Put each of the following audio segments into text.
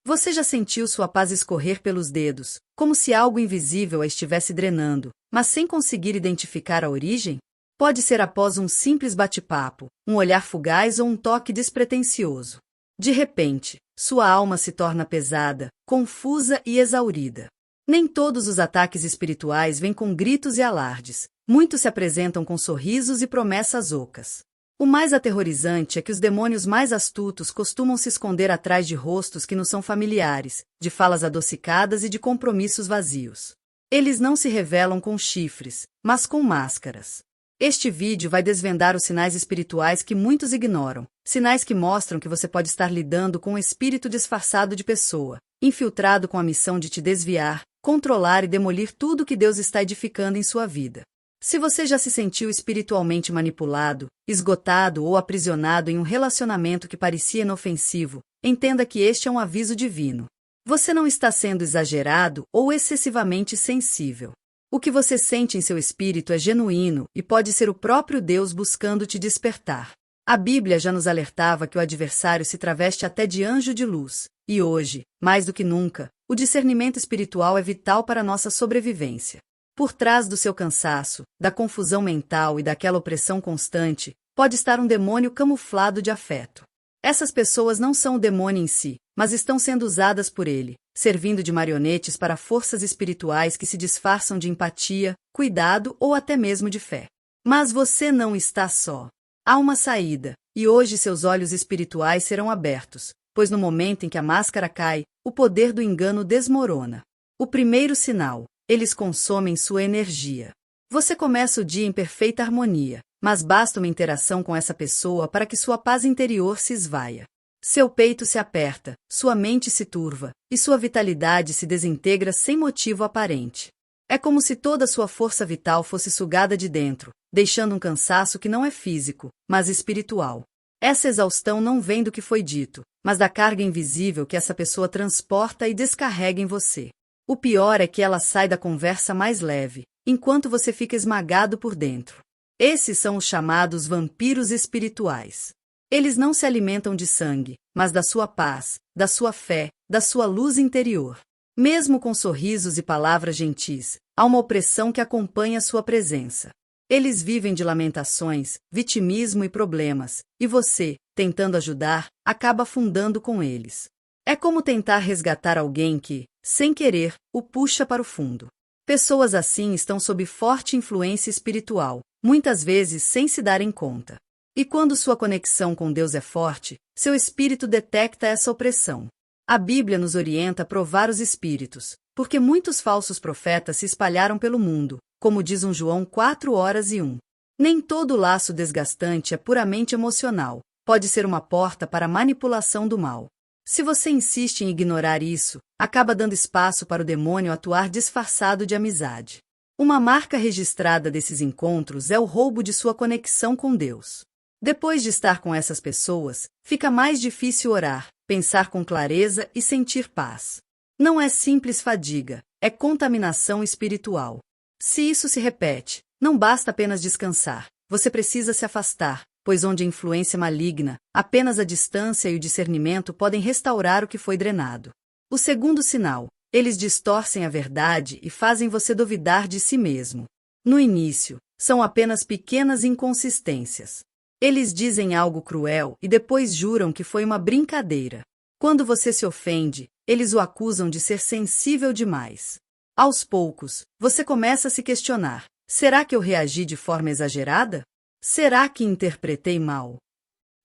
Você já sentiu sua paz escorrer pelos dedos, como se algo invisível a estivesse drenando, mas sem conseguir identificar a origem? Pode ser após um simples bate-papo, um olhar fugaz ou um toque despretensioso. De repente, sua alma se torna pesada, confusa e exaurida. Nem todos os ataques espirituais vêm com gritos e alardes. Muitos se apresentam com sorrisos e promessas ocas. O mais aterrorizante é que os demônios mais astutos costumam se esconder atrás de rostos que nos são familiares, de falas adocicadas e de compromissos vazios. Eles não se revelam com chifres, mas com máscaras. Este vídeo vai desvendar os sinais espirituais que muitos ignoram, sinais que mostram que você pode estar lidando com um espírito disfarçado de pessoa, infiltrado com a missão de te desviar, controlar e demolir tudo que Deus está edificando em sua vida. Se você já se sentiu espiritualmente manipulado, esgotado ou aprisionado em um relacionamento que parecia inofensivo, entenda que este é um aviso divino. Você não está sendo exagerado ou excessivamente sensível. O que você sente em seu espírito é genuíno e pode ser o próprio Deus buscando te despertar. A Bíblia já nos alertava que o adversário se traveste até de anjo de luz, e hoje, mais do que nunca, o discernimento espiritual é vital para nossa sobrevivência. Por trás do seu cansaço, da confusão mental e daquela opressão constante, pode estar um demônio camuflado de afeto. Essas pessoas não são o demônio em si, mas estão sendo usadas por ele, servindo de marionetes para forças espirituais que se disfarçam de empatia, cuidado ou até mesmo de fé. Mas você não está só. Há uma saída, e hoje seus olhos espirituais serão abertos, pois no momento em que a máscara cai, o poder do engano desmorona. O primeiro sinal: eles consomem sua energia. Você começa o dia em perfeita harmonia, mas basta uma interação com essa pessoa para que sua paz interior se esvaia. Seu peito se aperta, sua mente se turva, e sua vitalidade se desintegra sem motivo aparente. É como se toda sua força vital fosse sugada de dentro, deixando um cansaço que não é físico, mas espiritual. Essa exaustão não vem do que foi dito, mas da carga invisível que essa pessoa transporta e descarrega em você. O pior é que ela sai da conversa mais leve, enquanto você fica esmagado por dentro. Esses são os chamados vampiros espirituais. Eles não se alimentam de sangue, mas da sua paz, da sua fé, da sua luz interior. Mesmo com sorrisos e palavras gentis, há uma opressão que acompanha sua presença. Eles vivem de lamentações, vitimismo e problemas, e você, tentando ajudar, acaba afundando com eles. É como tentar resgatar alguém que, sem querer, o puxa para o fundo. Pessoas assim estão sob forte influência espiritual, muitas vezes sem se darem conta. E quando sua conexão com Deus é forte, seu espírito detecta essa opressão. A Bíblia nos orienta a provar os espíritos, porque muitos falsos profetas se espalharam pelo mundo, como diz João 4:1. Nem todo laço desgastante é puramente emocional, pode ser uma porta para a manipulação do mal. Se você insiste em ignorar isso, acaba dando espaço para o demônio atuar disfarçado de amizade. Uma marca registrada desses encontros é o roubo de sua conexão com Deus. Depois de estar com essas pessoas, fica mais difícil orar, pensar com clareza e sentir paz. Não é simples fadiga, é contaminação espiritual. Se isso se repete, não basta apenas descansar, você precisa se afastar, pois onde a influência maligna, apenas a distância e o discernimento podem restaurar o que foi drenado. O segundo sinal: eles distorcem a verdade e fazem você duvidar de si mesmo. No início, são apenas pequenas inconsistências. Eles dizem algo cruel e depois juram que foi uma brincadeira. Quando você se ofende, eles o acusam de ser sensível demais. Aos poucos, você começa a se questionar: será que eu reagi de forma exagerada? Será que interpretei mal?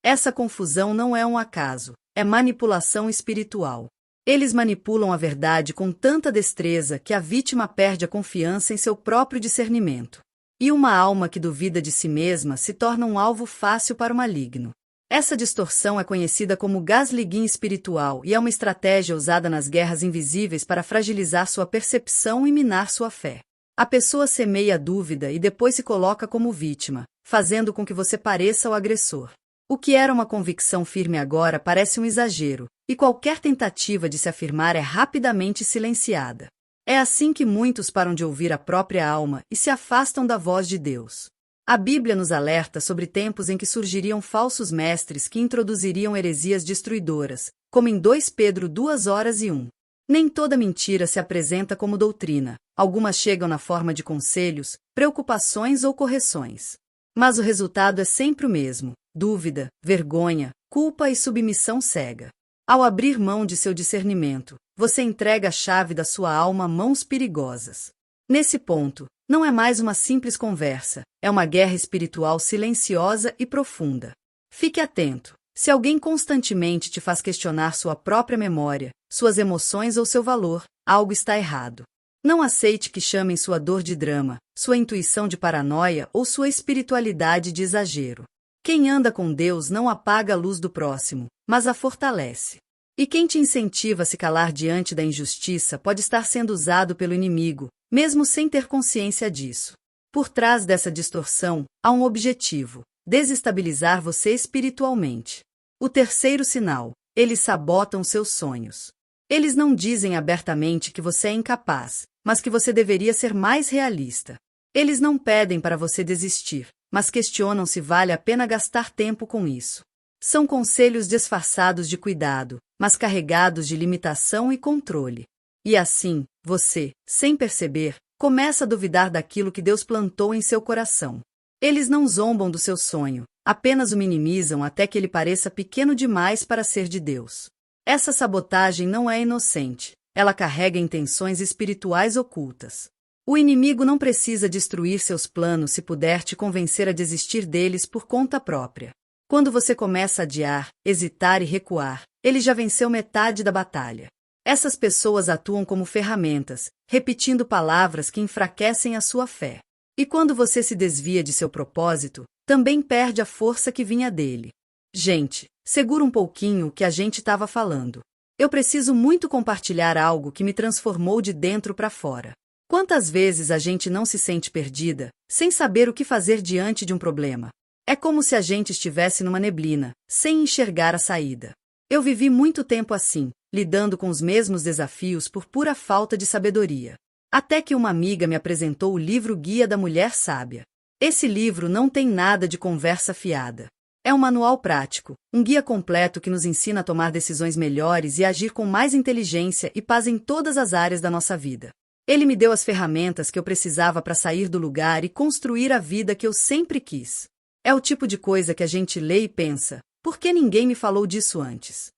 Essa confusão não é um acaso, é manipulação espiritual. Eles manipulam a verdade com tanta destreza que a vítima perde a confiança em seu próprio discernimento. E uma alma que duvida de si mesma se torna um alvo fácil para o maligno. Essa distorção é conhecida como gaslighting espiritual e é uma estratégia usada nas guerras invisíveis para fragilizar sua percepção e minar sua fé. A pessoa semeia a dúvida e depois se coloca como vítima, fazendo com que você pareça o agressor. O que era uma convicção firme agora parece um exagero, e qualquer tentativa de se afirmar é rapidamente silenciada. É assim que muitos param de ouvir a própria alma e se afastam da voz de Deus. A Bíblia nos alerta sobre tempos em que surgiriam falsos mestres que introduziriam heresias destruidoras, como em 2 Pedro 2:1. Nem toda mentira se apresenta como doutrina, algumas chegam na forma de conselhos, preocupações ou correções. Mas o resultado é sempre o mesmo: dúvida, vergonha, culpa e submissão cega. Ao abrir mão de seu discernimento, você entrega a chave da sua alma a mãos perigosas. Nesse ponto, não é mais uma simples conversa, é uma guerra espiritual silenciosa e profunda. Fique atento. Se alguém constantemente te faz questionar sua própria memória, suas emoções ou seu valor, algo está errado. Não aceite que chamem sua dor de drama, sua intuição de paranoia ou sua espiritualidade de exagero. Quem anda com Deus não apaga a luz do próximo, mas a fortalece. E quem te incentiva a se calar diante da injustiça pode estar sendo usado pelo inimigo, mesmo sem ter consciência disso. Por trás dessa distorção, há um objetivo: desestabilizar você espiritualmente. O terceiro sinal: eles sabotam seus sonhos. Eles não dizem abertamente que você é incapaz, mas que você deveria ser mais realista. Eles não pedem para você desistir, mas questionam se vale a pena gastar tempo com isso. São conselhos disfarçados de cuidado, mas carregados de limitação e controle. E assim, você, sem perceber, começa a duvidar daquilo que Deus plantou em seu coração. Eles não zombam do seu sonho, apenas o minimizam até que ele pareça pequeno demais para ser de Deus. Essa sabotagem não é inocente, ela carrega intenções espirituais ocultas. O inimigo não precisa destruir seus planos se puder te convencer a desistir deles por conta própria. Quando você começa a adiar, hesitar e recuar, ele já venceu metade da batalha. Essas pessoas atuam como ferramentas, repetindo palavras que enfraquecem a sua fé. E quando você se desvia de seu propósito, também perde a força que vinha dele. Gente, segura um pouquinho o que a gente estava falando. Eu preciso muito compartilhar algo que me transformou de dentro para fora. Quantas vezes a gente não se sente perdida, sem saber o que fazer diante de um problema? É como se a gente estivesse numa neblina, sem enxergar a saída. Eu vivi muito tempo assim, lidando com os mesmos desafios por pura falta de sabedoria. Até que uma amiga me apresentou o livro Guia da Mulher Sábia. Esse livro não tem nada de conversa fiada. É um manual prático, um guia completo que nos ensina a tomar decisões melhores e agir com mais inteligência e paz em todas as áreas da nossa vida. Ele me deu as ferramentas que eu precisava para sair do lugar e construir a vida que eu sempre quis. É o tipo de coisa que a gente lê e pensa: por que ninguém me falou disso antes?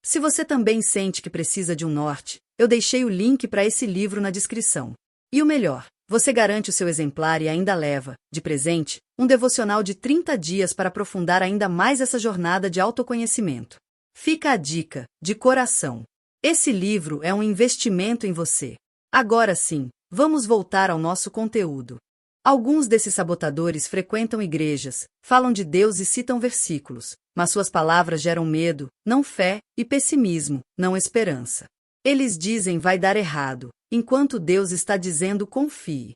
Se você também sente que precisa de um norte, eu deixei o link para esse livro na descrição. E o melhor, você garante o seu exemplar e ainda leva, de presente, um devocional de 30 dias para aprofundar ainda mais essa jornada de autoconhecimento. Fica a dica, de coração. Esse livro é um investimento em você. Agora sim, vamos voltar ao nosso conteúdo. Alguns desses sabotadores frequentam igrejas, falam de Deus e citam versículos, mas suas palavras geram medo, não fé, e pessimismo, não esperança. Eles dizem vai dar errado, enquanto Deus está dizendo confie.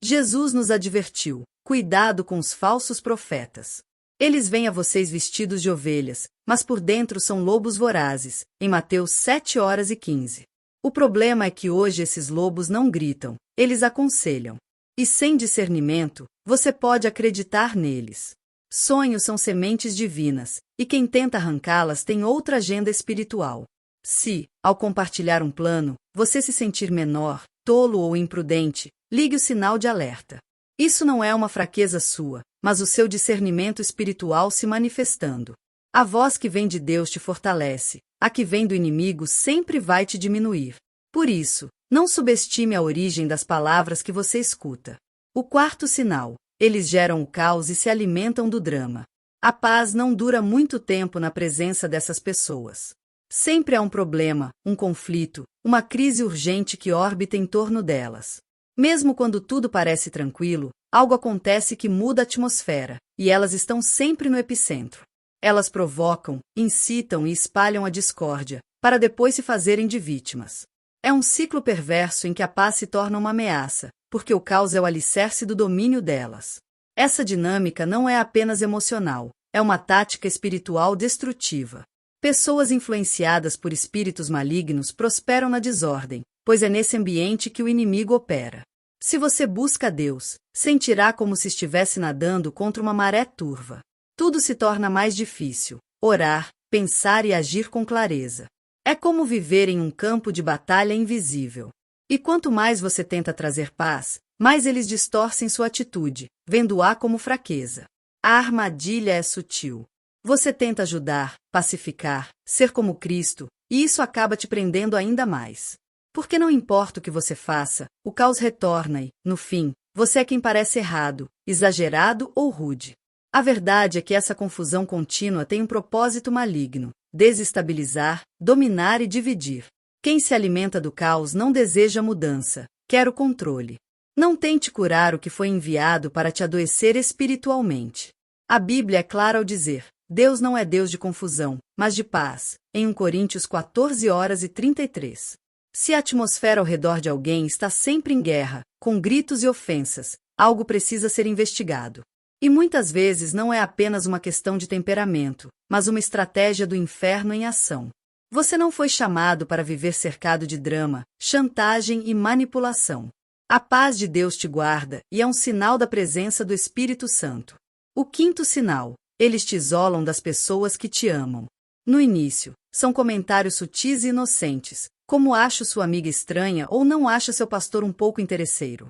Jesus nos advertiu: cuidado com os falsos profetas. Eles vêm a vocês vestidos de ovelhas, mas por dentro são lobos vorazes, em Mateus 7:15. O problema é que hoje esses lobos não gritam, eles aconselham. E sem discernimento, você pode acreditar neles. Sonhos são sementes divinas, e quem tenta arrancá-las tem outra agenda espiritual. Se, ao compartilhar um plano, você se sentir menor, tolo ou imprudente, ligue o sinal de alerta. Isso não é uma fraqueza sua, mas o seu discernimento espiritual se manifestando. A voz que vem de Deus te fortalece, a que vem do inimigo sempre vai te diminuir. Por isso, não subestime a origem das palavras que você escuta. O quarto sinal: eles geram o caos e se alimentam do drama. A paz não dura muito tempo na presença dessas pessoas. Sempre há um problema, um conflito, uma crise urgente que orbita em torno delas. Mesmo quando tudo parece tranquilo, algo acontece que muda a atmosfera, e elas estão sempre no epicentro. Elas provocam, incitam e espalham a discórdia, para depois se fazerem de vítimas. É um ciclo perverso em que a paz se torna uma ameaça, porque o caos é o alicerce do domínio delas. Essa dinâmica não é apenas emocional, é uma tática espiritual destrutiva. Pessoas influenciadas por espíritos malignos prosperam na desordem, pois é nesse ambiente que o inimigo opera. Se você busca Deus, sentirá como se estivesse nadando contra uma maré turva. Tudo se torna mais difícil. Orar, pensar e agir com clareza. É como viver em um campo de batalha invisível. E quanto mais você tenta trazer paz, mais eles distorcem sua atitude, vendo-a como fraqueza. A armadilha é sutil. Você tenta ajudar, pacificar, ser como Cristo, e isso acaba te prendendo ainda mais. Porque não importa o que você faça, o caos retorna e, no fim, você é quem parece errado, exagerado ou rude. A verdade é que essa confusão contínua tem um propósito maligno: desestabilizar, dominar e dividir. Quem se alimenta do caos não deseja mudança, quer o controle. Não tente curar o que foi enviado para te adoecer espiritualmente. A Bíblia é clara ao dizer: Deus não é Deus de confusão, mas de paz, em 1 Coríntios 14:33. Se a atmosfera ao redor de alguém está sempre em guerra, com gritos e ofensas, algo precisa ser investigado. E muitas vezes não é apenas uma questão de temperamento, mas uma estratégia do inferno em ação. Você não foi chamado para viver cercado de drama, chantagem e manipulação. A paz de Deus te guarda e é um sinal da presença do Espírito Santo. O quinto sinal: eles te isolam das pessoas que te amam. No início, são comentários sutis e inocentes, como acho sua amiga estranha ou não acha seu pastor um pouco interesseiro.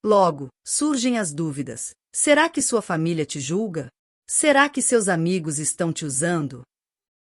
Logo, surgem as dúvidas: será que sua família te julga? Será que seus amigos estão te usando?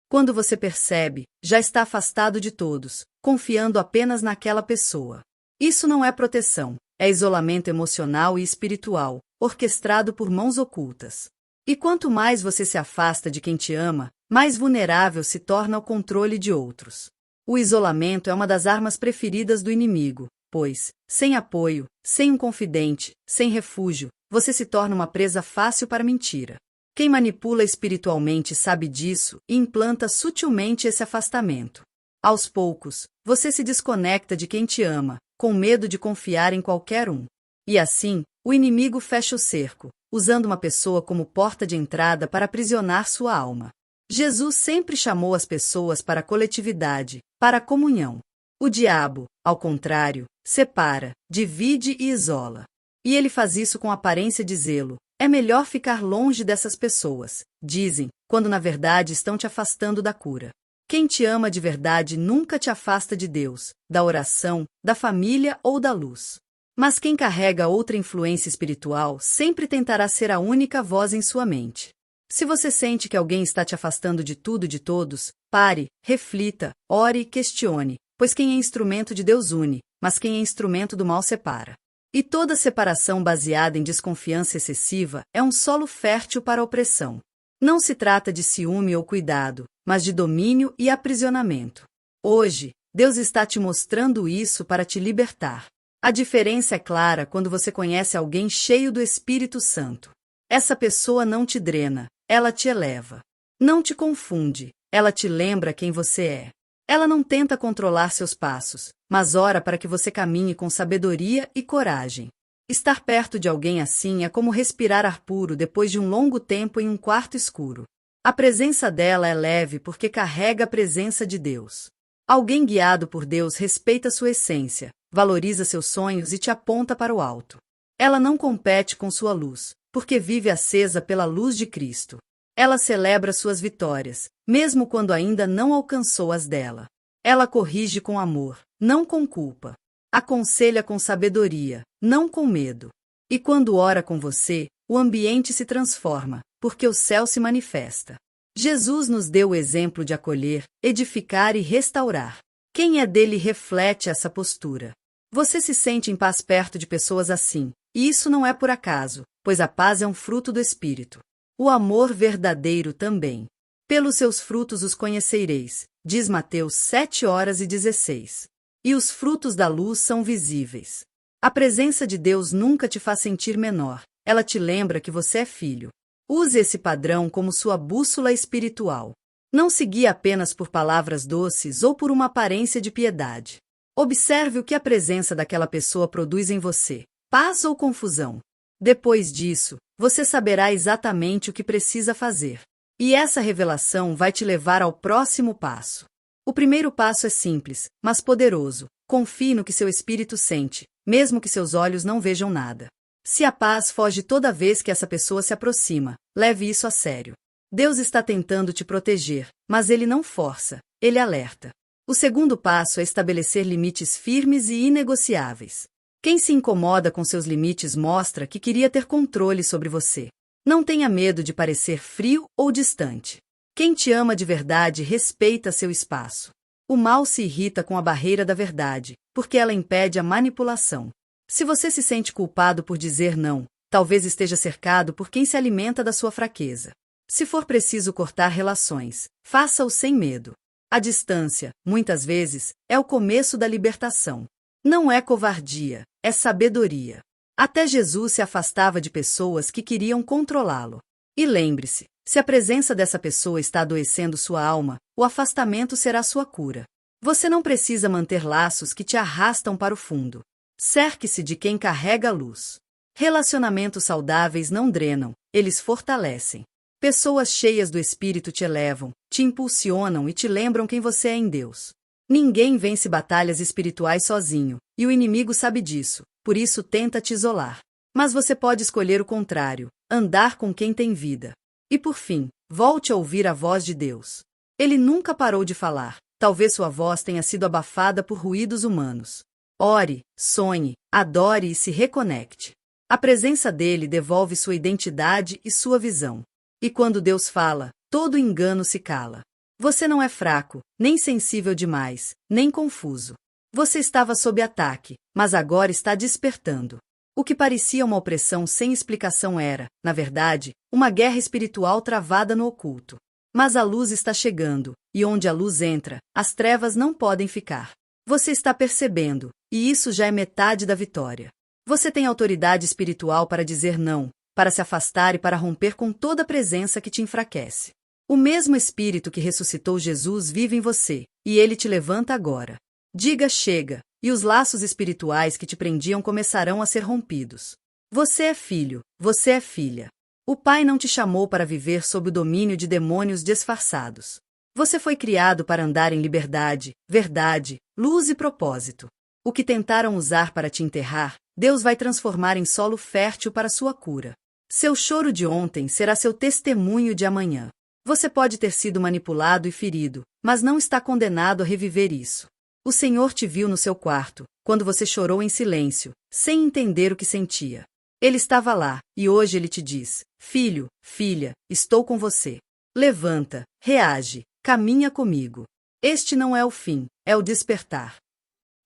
Quando você percebe, já está afastado de todos, confiando apenas naquela pessoa. Isso não é proteção, é isolamento emocional e espiritual, orquestrado por mãos ocultas. E quanto mais você se afasta de quem te ama, mais vulnerável se torna ao controle de outros. O isolamento é uma das armas preferidas do inimigo, pois, sem apoio, sem um confidente, sem refúgio, você se torna uma presa fácil para a mentira. Quem manipula espiritualmente sabe disso e implanta sutilmente esse afastamento. Aos poucos, você se desconecta de quem te ama, com medo de confiar em qualquer um. E assim, o inimigo fecha o cerco, usando uma pessoa como porta de entrada para aprisionar sua alma. Jesus sempre chamou as pessoas para a coletividade, para a comunhão. O diabo, ao contrário, separa, divide e isola. E ele faz isso com aparência de zelo. É melhor ficar longe dessas pessoas, dizem, quando na verdade estão te afastando da cura. Quem te ama de verdade nunca te afasta de Deus, da oração, da família ou da luz. Mas quem carrega outra influência espiritual sempre tentará ser a única voz em sua mente. Se você sente que alguém está te afastando de tudo e de todos, pare, reflita, ore e questione, pois quem é instrumento de Deus une, mas quem é instrumento do mal separa. E toda separação baseada em desconfiança excessiva é um solo fértil para a opressão. Não se trata de ciúme ou cuidado, mas de domínio e aprisionamento. Hoje, Deus está te mostrando isso para te libertar. A diferença é clara quando você conhece alguém cheio do Espírito Santo. Essa pessoa não te drena, ela te eleva. Não te confunde, ela te lembra quem você é. Ela não tenta controlar seus passos, mas ora para que você caminhe com sabedoria e coragem. Estar perto de alguém assim é como respirar ar puro depois de um longo tempo em um quarto escuro. A presença dela é leve porque carrega a presença de Deus. Alguém guiado por Deus respeita sua essência, valoriza seus sonhos e te aponta para o alto. Ela não compete com sua luz, porque vive acesa pela luz de Cristo. Ela celebra suas vitórias, mesmo quando ainda não alcançou as dela. Ela corrige com amor, não com culpa. Aconselha com sabedoria, não com medo. E quando ora com você, o ambiente se transforma, porque o céu se manifesta. Jesus nos deu o exemplo de acolher, edificar e restaurar. Quem é dele reflete essa postura. Você se sente em paz perto de pessoas assim, e isso não é por acaso, pois a paz é um fruto do Espírito. O amor verdadeiro também. Pelos seus frutos os conhecereis, diz Mateus 7:16. E os frutos da luz são visíveis. A presença de Deus nunca te faz sentir menor, ela te lembra que você é filho. Use esse padrão como sua bússola espiritual. Não se guie apenas por palavras doces ou por uma aparência de piedade. Observe o que a presença daquela pessoa produz em você, paz ou confusão. Depois disso, você saberá exatamente o que precisa fazer. E essa revelação vai te levar ao próximo passo. O primeiro passo é simples, mas poderoso. Confie no que seu espírito sente, mesmo que seus olhos não vejam nada. Se a paz foge toda vez que essa pessoa se aproxima, leve isso a sério. Deus está tentando te proteger, mas Ele não força, Ele alerta. O segundo passo é estabelecer limites firmes e inegociáveis. Quem se incomoda com seus limites mostra que queria ter controle sobre você. Não tenha medo de parecer frio ou distante. Quem te ama de verdade respeita seu espaço. O mal se irrita com a barreira da verdade, porque ela impede a manipulação. Se você se sente culpado por dizer não, talvez esteja cercado por quem se alimenta da sua fraqueza. Se for preciso cortar relações, faça-o sem medo. A distância, muitas vezes, é o começo da libertação. Não é covardia, é sabedoria. Até Jesus se afastava de pessoas que queriam controlá-lo. E lembre-se, se a presença dessa pessoa está adoecendo sua alma, o afastamento será sua cura. Você não precisa manter laços que te arrastam para o fundo. Cerque-se de quem carrega a luz. Relacionamentos saudáveis não drenam, eles fortalecem. Pessoas cheias do Espírito te elevam, te impulsionam e te lembram quem você é em Deus. Ninguém vence batalhas espirituais sozinho, e o inimigo sabe disso, por isso tenta te isolar. Mas você pode escolher o contrário, andar com quem tem vida. E por fim, volte a ouvir a voz de Deus. Ele nunca parou de falar, talvez sua voz tenha sido abafada por ruídos humanos. Ore, sonhe, adore e se reconecte. A presença dele devolve sua identidade e sua visão. E quando Deus fala, todo engano se cala. Você não é fraco, nem sensível demais, nem confuso. Você estava sob ataque, mas agora está despertando. O que parecia uma opressão sem explicação era, na verdade, uma guerra espiritual travada no oculto. Mas a luz está chegando, e onde a luz entra, as trevas não podem ficar. Você está percebendo, e isso já é metade da vitória. Você tem autoridade espiritual para dizer não, para se afastar e para romper com toda presença que te enfraquece. O mesmo Espírito que ressuscitou Jesus vive em você, e ele te levanta agora. Diga chega, e os laços espirituais que te prendiam começarão a ser rompidos. Você é filho, você é filha. O Pai não te chamou para viver sob o domínio de demônios disfarçados. Você foi criado para andar em liberdade, verdade, luz e propósito. O que tentaram usar para te enterrar, Deus vai transformar em solo fértil para sua cura. Seu choro de ontem será seu testemunho de amanhã. Você pode ter sido manipulado e ferido, mas não está condenado a reviver isso. O Senhor te viu no seu quarto, quando você chorou em silêncio, sem entender o que sentia. Ele estava lá, e hoje ele te diz: filho, filha, estou com você. Levanta, reage, caminha comigo. Este não é o fim, é o despertar.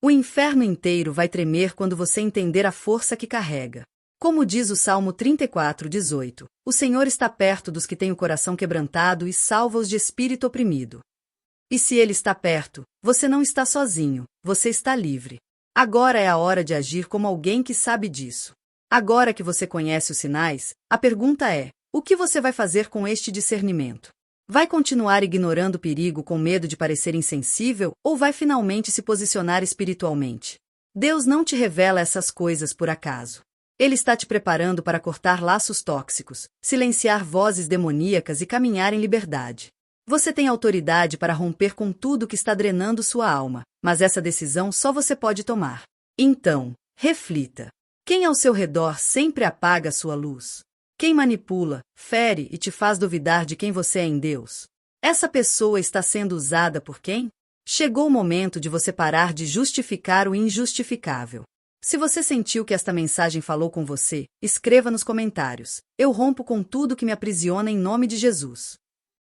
O inferno inteiro vai tremer quando você entender a força que carrega. Como diz o Salmo 34:18, o Senhor está perto dos que têm o coração quebrantado e salva-os de espírito oprimido. E se Ele está perto, você não está sozinho, você está livre. Agora é a hora de agir como alguém que sabe disso. Agora que você conhece os sinais, a pergunta é: o que você vai fazer com este discernimento? Vai continuar ignorando o perigo com medo de parecer insensível ou vai finalmente se posicionar espiritualmente? Deus não te revela essas coisas por acaso. Ele está te preparando para cortar laços tóxicos, silenciar vozes demoníacas e caminhar em liberdade. Você tem autoridade para romper com tudo que está drenando sua alma, mas essa decisão só você pode tomar. Então, reflita. Quem ao seu redor sempre apaga sua luz? Quem manipula, fere e te faz duvidar de quem você é em Deus? Essa pessoa está sendo usada por quem? Chegou o momento de você parar de justificar o injustificável. Se você sentiu que esta mensagem falou com você, escreva nos comentários: eu rompo com tudo que me aprisiona em nome de Jesus.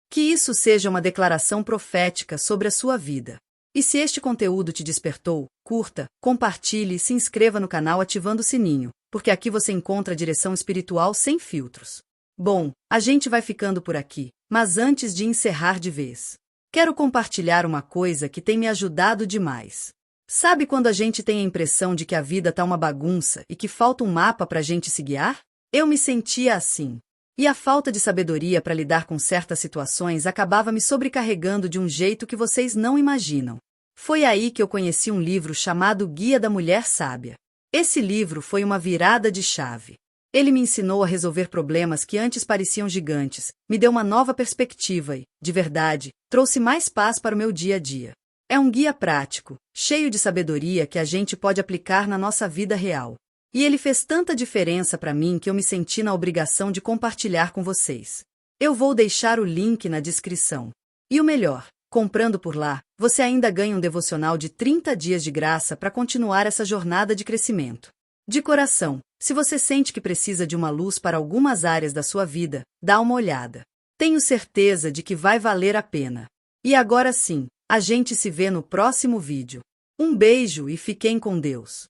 Que isso seja uma declaração profética sobre a sua vida. E se este conteúdo te despertou, curta, compartilhe e se inscreva no canal ativando o sininho, porque aqui você encontra a direção espiritual sem filtros. Bom, a gente vai ficando por aqui, mas antes de encerrar de vez, quero compartilhar uma coisa que tem me ajudado demais. Sabe quando a gente tem a impressão de que a vida tá uma bagunça e que falta um mapa pra gente se guiar? Eu me sentia assim. E a falta de sabedoria para lidar com certas situações acabava me sobrecarregando de um jeito que vocês não imaginam. Foi aí que eu conheci um livro chamado Guia da Mulher Sábia. Esse livro foi uma virada de chave. Ele me ensinou a resolver problemas que antes pareciam gigantes, me deu uma nova perspectiva e, de verdade, trouxe mais paz para o meu dia a dia. É um guia prático, cheio de sabedoria que a gente pode aplicar na nossa vida real. E ele fez tanta diferença para mim que eu me senti na obrigação de compartilhar com vocês. Eu vou deixar o link na descrição. E o melhor, comprando por lá, você ainda ganha um devocional de 30 dias de graça para continuar essa jornada de crescimento. De coração, se você sente que precisa de uma luz para algumas áreas da sua vida, dá uma olhada. Tenho certeza de que vai valer a pena. E agora sim, a gente se vê no próximo vídeo. Um beijo e fiquem com Deus.